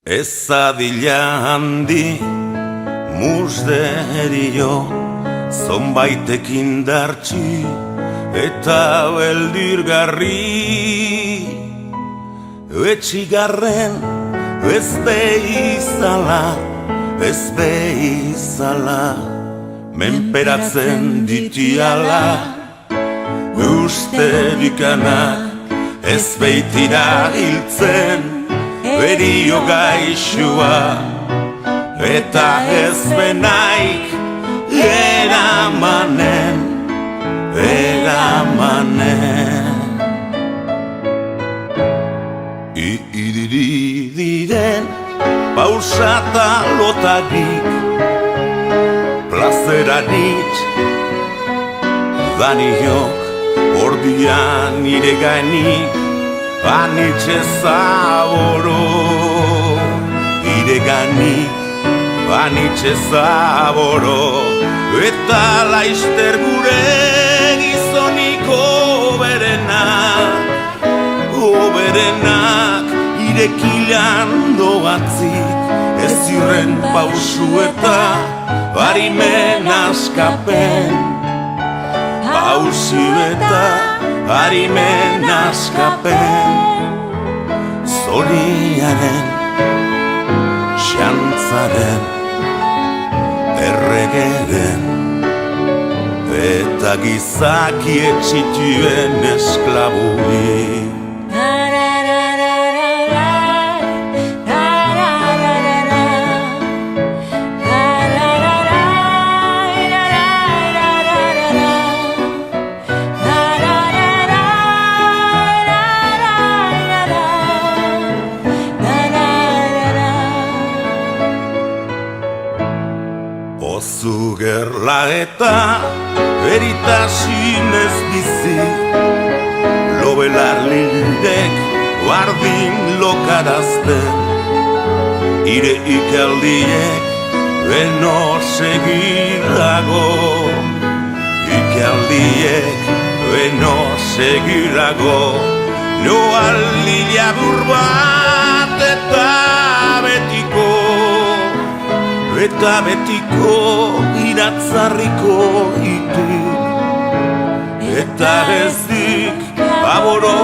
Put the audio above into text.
Ez adila handi musderio, zonbaitek indartsi eta beldirgarri. Etxigarren ez behizala, ez behizala, menperatzen ditiala. Usterikanak ez beitira hiltzen, berio gaixua, eta ez benaik eramanen, eramanen. Idiri diren pausata lotagik, plazeranitz daniok, ordian nire gainik, anitxe zaboro. Ireganik, anitxe zaboro, eta laister gure gizonik oberenak, irekilan doatzik, ez irren pausu eta harimen askapen. Pausu eta harimen askapen, zoriaren, xantzaren, erregeren, eta gizaki etxituen esklabui. Ozu gerla eta eritasinez bizi, lobelar lindek bardin lokarazten, ire ikaldiek beno segirago, ikaldiek beno segirago, noa labur bat eta betiko iratzarriko itik, eta ezdik aboro